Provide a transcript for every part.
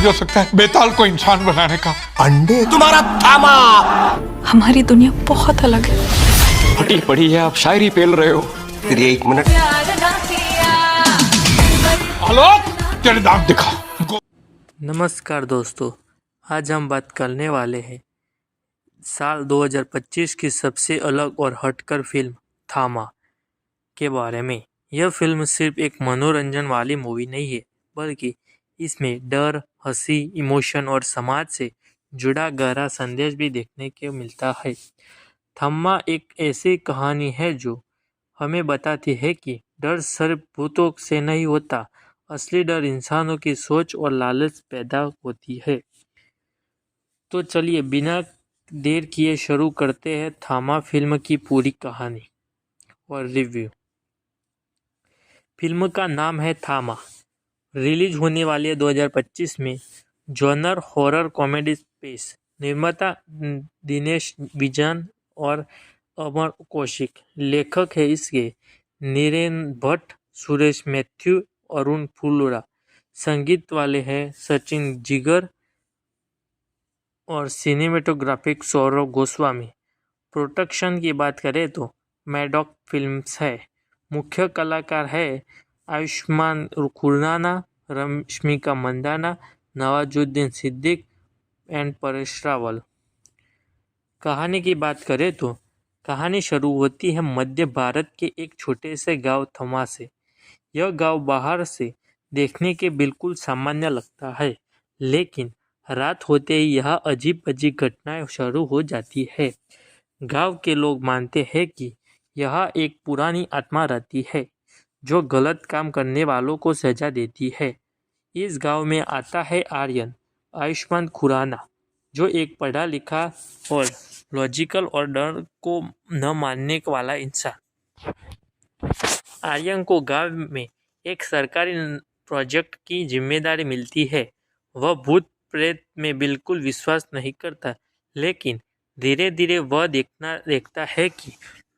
हो सकता है बेताल को इंसान बनाने का? अंडे तुम्हारा थामा। हमारी दुनिया बहुत अलग है। फटी पड़ी है, आप शायरी पेल रहे हो। तेरी 1 मिनट। आलोक, तेरे दांत दिखा। नमस्कार दोस्तों, आज हम बात करने वाले हैं साल 2025 की सबसे अलग और हटकर फिल्म थामा के बारे में। यह फिल्म सिर्फ एक मनोरंजन वाली मूवी नहीं है, बल्कि इसमें डर, हंसी, इमोशन और समाज से जुड़ा गहरा संदेश भी देखने को मिलता है। थामा एक ऐसी कहानी है जो हमें बताती है कि डर सिर्फ भूतों से नहीं होता, असली डर इंसानों की सोच और लालच पैदा होती है। तो चलिए बिना देर किए शुरू करते हैं थामा फिल्म की पूरी कहानी और रिव्यू। फिल्म का नाम है थामा। रिलीज होने वाली है 2025 में। Genre horror comedy space. निर्माता दिनेश विजन और अमर कौशिक। लेखक है इसके नीरेन भट्ट, सुरेश मैथ्यू, अरुण फुलोरा। संगीत वाले हैं सचिन जिगर और सिनेमेटोग्राफिक सौरभ गोस्वामी। प्रोडक्शन की बात करें तो मैडॉक फिल्म्स है। मुख्य कलाकार है आयुष्मान खुराना, रश्मिका मंदाना, नवाजुद्दीन सिद्दीक एंड परेश रावल। कहानी की बात करें तो कहानी शुरू होती है मध्य भारत के एक छोटे से गांव थमा से। यह गांव बाहर से देखने के बिल्कुल सामान्य लगता है, लेकिन रात होते ही यहाँ अजीब अजीब घटनाएं शुरू हो जाती है। गांव के लोग मानते हैं कि यहाँ एक पुरानी आत्मा रहती है जो गलत काम करने वालों को सजा देती है। इस गांव में आता है आर्यन, आयुष्मान खुराना, जो एक पढ़ा लिखा और लॉजिकल और डर को न मानने वाला इंसान। आर्यन को गांव में एक सरकारी प्रोजेक्ट की जिम्मेदारी मिलती है। वह भूत प्रेत में बिल्कुल विश्वास नहीं करता, लेकिन धीरे धीरे वह देखता है कि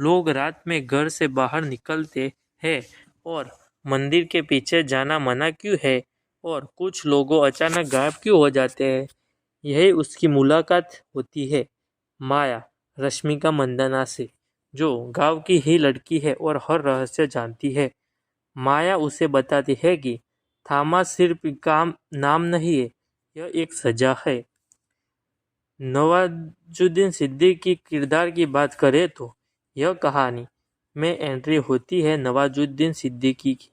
लोग रात में घर से बाहर निकलते हैं और मंदिर के पीछे जाना मना क्यों है, और कुछ लोगों अचानक गायब क्यों हो जाते हैं। यही उसकी मुलाकात होती है माया, रश्मिका मंदाना से, जो गांव की ही लड़की है और हर रहस्य जानती है। माया उसे बताती है कि थामा सिर्फ काम नाम नहीं है, यह एक सजा है। नवाजुद्दीन सिद्दीकी की किरदार की बात करें तो यह कहानी में एंट्री होती है नवाजुद्दीन सिद्दीकी की।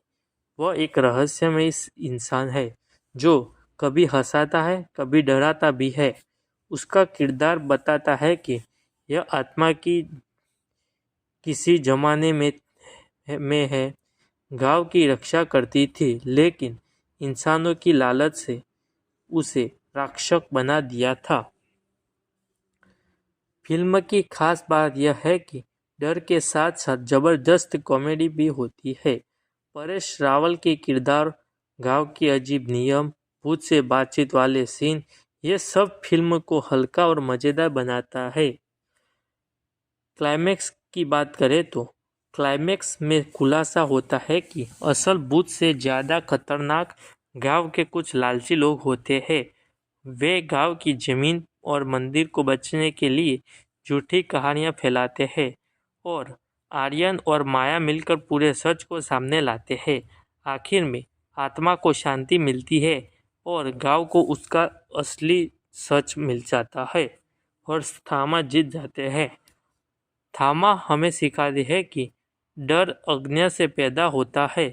वह एक रहस्यमय इंसान है जो कभी हंसाता है, कभी डराता भी है। उसका किरदार बताता है कि यह आत्मा की किसी जमाने में है, गांव की रक्षा करती थी, लेकिन इंसानों की लालच से उसे राक्षस बना दिया था। फिल्म की खास बात यह है कि डर के साथ साथ जबरदस्त कॉमेडी भी होती है। परेश रावल के किरदार, गांव के अजीब नियम, भूत से बातचीत वाले सीन, ये सब फिल्म को हल्का और मज़ेदार बनाता है। क्लाइमैक्स की बात करें तो क्लाइमैक्स में खुलासा होता है कि असल भूत से ज़्यादा खतरनाक गांव के कुछ लालची लोग होते हैं। वे गांव की ज़मीन और मंदिर को बचने के लिए झूठी कहानियां फैलाते हैं और आर्यन और माया मिलकर पूरे सच को सामने लाते हैं। आखिर में आत्मा को शांति मिलती है और गांव को उसका असली सच मिल जाता है और थामा जीत जाते हैं। थामा हमें सिखाती है कि डर अज्ञान से पैदा होता है,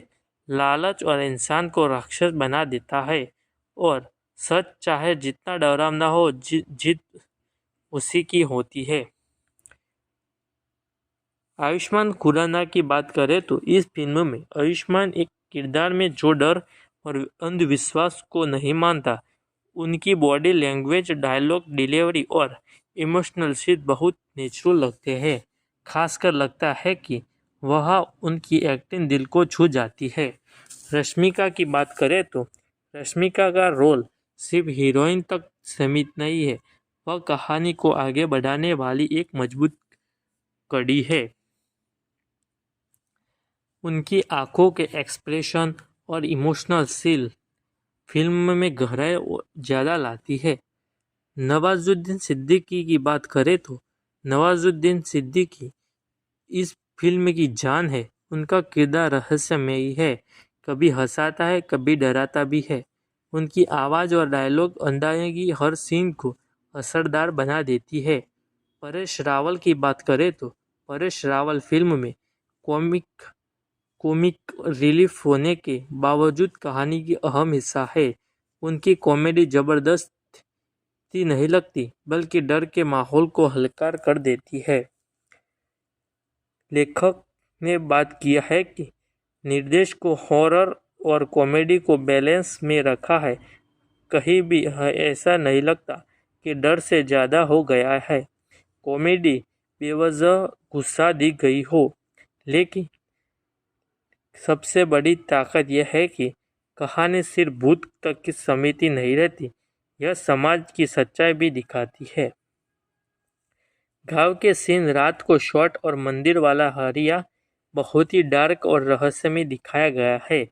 लालच और इंसान को राक्षस बना देता है, और सच चाहे जितना डरावना हो, जीत उसी की होती है। आयुष्मान खुराना की बात करें तो इस फिल्म में आयुष्मान एक किरदार में जो डर और अंधविश्वास को नहीं मानता। उनकी बॉडी लैंग्वेज, डायलॉग डिलीवरी और इमोशनल सीन बहुत नेचुरल लगते हैं। खासकर लगता है कि वह उनकी एक्टिंग दिल को छू जाती है। रश्मिका की बात करें तो रश्मिका का रोल सिर्फ हीरोइन तक सीमित नहीं है, वह कहानी को आगे बढ़ाने वाली एक मजबूत कड़ी है। उनकी आंखों के एक्सप्रेशन और इमोशनल सील फिल्म में गहराई ज़्यादा लाती है। नवाजुद्दीन सिद्दीकी की बात करें तो नवाजुद्दीन सिद्दीकी इस फिल्म की जान है। उनका किरदार रहस्यमयी है, कभी हंसाता है, कभी डराता भी है। उनकी आवाज़ और डायलॉग अंदाज़गी हर सीन को असरदार बना देती है। परेश रावल की बात करें तो परेश रावल फिल्म में कॉमिक कॉमिक रिलीफ होने के बावजूद कहानी की अहम हिस्सा है। उनकी कॉमेडी ज़बरदस्त नहीं लगती, बल्कि डर के माहौल को हल्का कर देती है। लेखक ने बात किया है कि निर्देश को हॉरर और कॉमेडी को बैलेंस में रखा है। कहीं भी ऐसा नहीं लगता कि डर से ज़्यादा हो गया है, कॉमेडी बेवजह गुस्सा दी गई हो। लेकिन सबसे बड़ी ताकत यह है कि कहानी सिर्फ भूत तक की समिति नहीं रहती, यह समाज की सच्चाई भी दिखाती है। गांव के सीन, रात को शॉट और मंदिर वाला हरिया बहुत ही डार्क और रहस्यमय दिखाया गया है।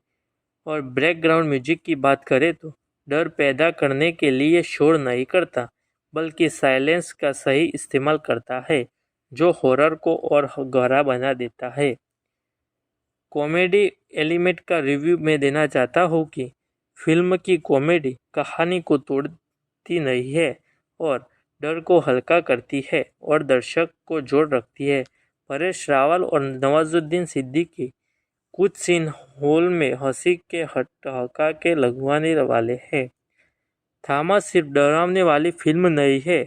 और बैकग्राउंड म्यूजिक की बात करें तो डर पैदा करने के लिए शोर नहीं करता, बल्कि साइलेंस का सही इस्तेमाल करता है, जो हॉरर को और गहरा बना देता है। कॉमेडी एलिमेंट का रिव्यू मैं देना चाहता हूँ कि फिल्म की कॉमेडी कहानी को तोड़ती नहीं है और डर को हल्का करती है और दर्शक को जोड़ रखती है। परेश रावल और नवाजुद्दीन सिद्दीकी कुछ सीन हॉल में हंसी के हटका के लगवाने वाले हैं। थामा सिर्फ डरावने वाली फिल्म नहीं है,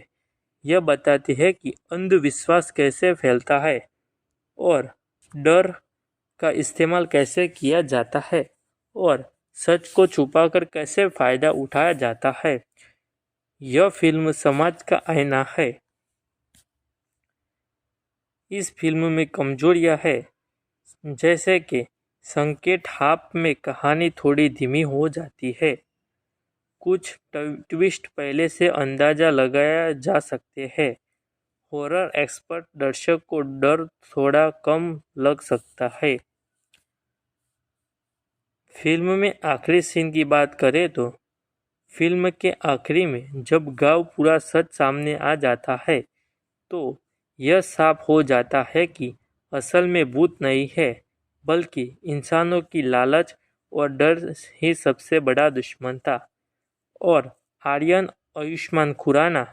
यह बताती है कि अंधविश्वास कैसे फैलता है और डर का इस्तेमाल कैसे किया जाता है और सच को छुपाकर कैसे फ़ायदा उठाया जाता है। यह फिल्म समाज का आईना है। इस फिल्म में कमजोरियां है, जैसे कि संकेत हाफ में कहानी थोड़ी धीमी हो जाती है, कुछ ट्विस्ट पहले से अंदाज़ा लगाया जा सकते हैं। हॉरर एक्सपर्ट दर्शक को डर थोड़ा कम लग सकता है। फिल्म में आखिरी सीन की बात करें तो फिल्म के आखिरी में जब गांव पूरा सच सामने आ जाता है, तो यह साफ हो जाता है कि असल में भूत नहीं है, बल्कि इंसानों की लालच और डर ही सबसे बड़ा दुश्मन था। और आर्यन आयुष्मान खुराना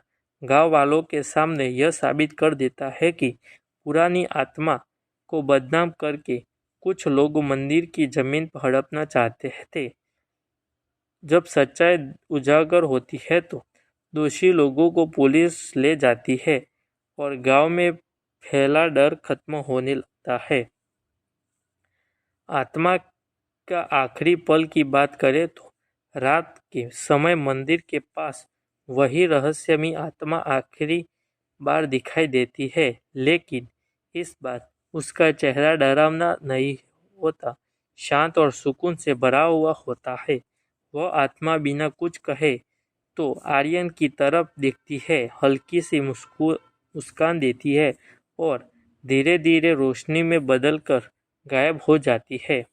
गांव वालों के सामने यह साबित कर देता है कि पुरानी आत्मा को बदनाम करके कुछ लोग मंदिर की जमीन पर हड़पना चाहते थे। जब सच्चाई उजागर होती है तो दोषी लोगों को पुलिस ले जाती है और गांव में फैला डर खत्म होने लगता है। आत्मा का आखिरी पल की बात करें तो रात के समय मंदिर के पास वही रहस्यमयी आत्मा आखिरी बार दिखाई देती है, लेकिन इस बार उसका चेहरा डरावना नहीं होता, शांत और सुकून से भरा हुआ होता है। वह आत्मा बिना कुछ कहे तो आर्यन की तरफ देखती है, हल्की सी मुस्कान देती है और धीरे धीरे रोशनी में बदलकर गायब हो जाती है।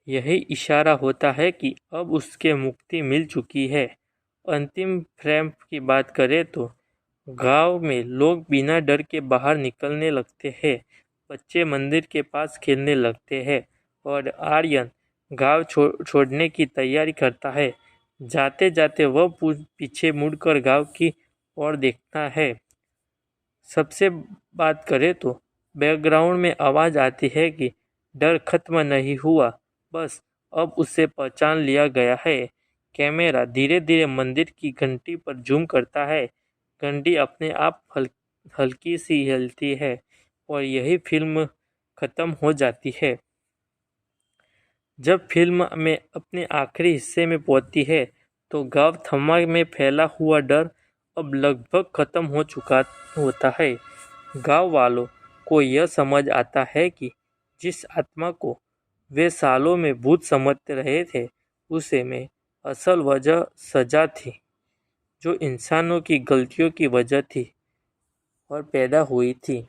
यही इशारा होता है कि अब उसके मुक्ति मिल चुकी है। अंतिम फ्रेम की बात करें तो गांव में लोग बिना डर के बाहर निकलने लगते हैं, बच्चे मंदिर के पास खेलने लगते हैं और आर्यन गांव छोड़ने की तैयारी करता है। जाते जाते वह पीछे मुड़कर गांव की ओर देखता है। सबसे बात करें तो बैकग्राउंड में आवाज़ आती है कि डर खत्म नहीं हुआ, बस अब उसे पहचान लिया गया है। कैमरा धीरे धीरे मंदिर की घंटी पर जूम करता है। घंटी अपने आप हल्की सी हिलती है और यही फिल्म ख़त्म हो जाती है। जब फिल्म में अपने आखिरी हिस्से में पहुंचती है तो गांव थमा में फैला हुआ डर अब लगभग ख़त्म हो चुका होता है। गांव वालों को यह समझ आता है कि जिस आत्मा को वे सालों में भूत समझते रहे थे, उसे में असल वजह सजा थी, जो इंसानों की गलतियों की वजह थी और पैदा हुई थी।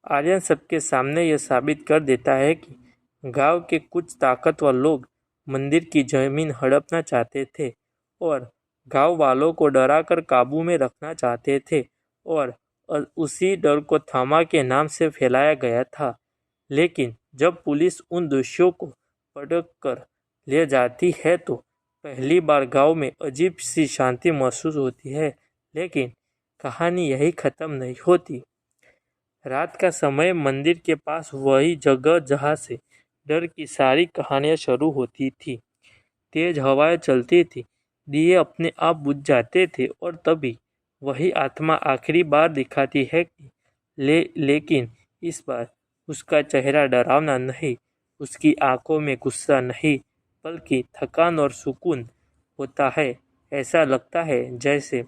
आर्यन सबके सामने यह साबित कर देता है कि गांव के कुछ ताकतवर लोग मंदिर की जमीन हड़पना चाहते थे और गांव वालों को डराकर काबू में रखना चाहते थे और उसी डर को थामा के नाम से फैलाया गया था। लेकिन जब पुलिस उन दोषियों को पकड़ कर ले जाती है तो पहली बार गांव में अजीब सी शांति महसूस होती है। लेकिन कहानी यही ख़त्म नहीं होती। रात का समय मंदिर के पास वही जगह जहाँ से डर की सारी कहानियाँ शुरू होती थी। तेज हवाएं चलती थी, दिए अपने आप बुझ जाते थे और तभी वही आत्मा आखिरी बार दिखाती है कि लेकिन इस बार उसका चेहरा डरावना नहीं, उसकी आंखों में गुस्सा नहीं बल्कि थकान और सुकून होता है। ऐसा लगता है जैसे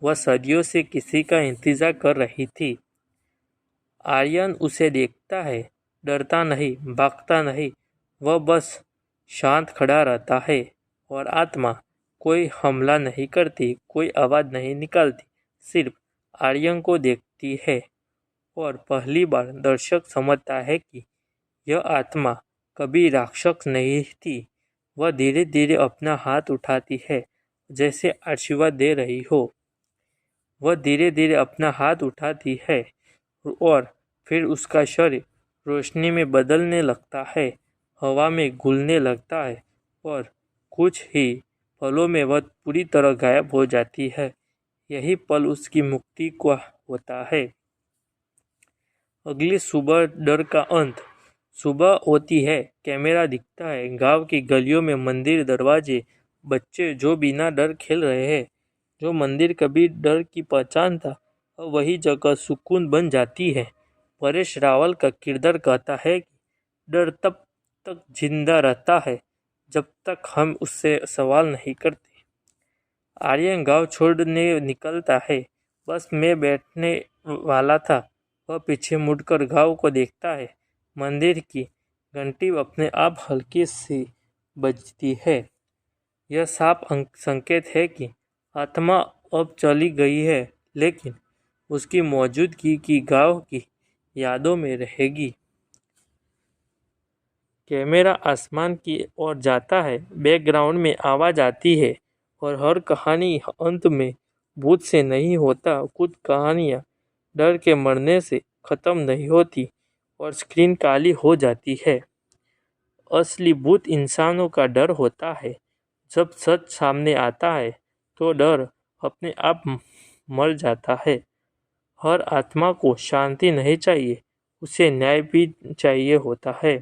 वह सदियों से किसी का इंतजार कर रही थी। आर्यन उसे देखता है, डरता नहीं, भागता नहीं, वह बस शांत खड़ा रहता है और आत्मा कोई हमला नहीं करती, कोई आवाज़ नहीं निकालती, सिर्फ आर्यन को देखती है। और पहली बार दर्शक समझता है कि यह आत्मा कभी राक्षस नहीं थी। वह धीरे धीरे अपना हाथ उठाती है जैसे आशीर्वाद दे रही हो। वह धीरे धीरे अपना हाथ उठाती है और फिर उसका शरीर रोशनी में बदलने लगता है, हवा में घुलने लगता है और कुछ ही पलों में वह पूरी तरह गायब हो जाती है। यही पल उसकी मुक्ति का होता है। अगली सुबह डर का अंत। सुबह होती है, कैमरा दिखता है, गांव की गलियों में मंदिर दरवाजे, बच्चे जो बिना डर खेल रहे हैं। जो मंदिर कभी डर की पहचान था अब वही जगह सुकून बन जाती है। परेश रावल का किरदार कहता है कि डर तब तक जिंदा रहता है जब तक हम उससे सवाल नहीं करते। आर्यन गांव छोड़ने निकलता है। बस में बैठने वाला था, वह पीछे मुड़कर गांव को देखता है। मंदिर की घंटी अपने आप हल्की सी बजती है। यह साफ संकेत है कि आत्मा अब चली गई है, लेकिन उसकी मौजूदगी की गांव की यादों में रहेगी। कैमरा आसमान की ओर जाता है, बैकग्राउंड में आवाज़ आती है और हर कहानी अंत में भूत से नहीं होता। कुछ कहानियाँ डर के मरने से ख़त्म नहीं होती और स्क्रीन काली हो जाती है। असली भूत इंसानों का डर होता है। जब सच सामने आता है तो डर अपने आप मर जाता है। हर आत्मा को शांति नहीं चाहिए, उसे न्याय भी चाहिए होता है।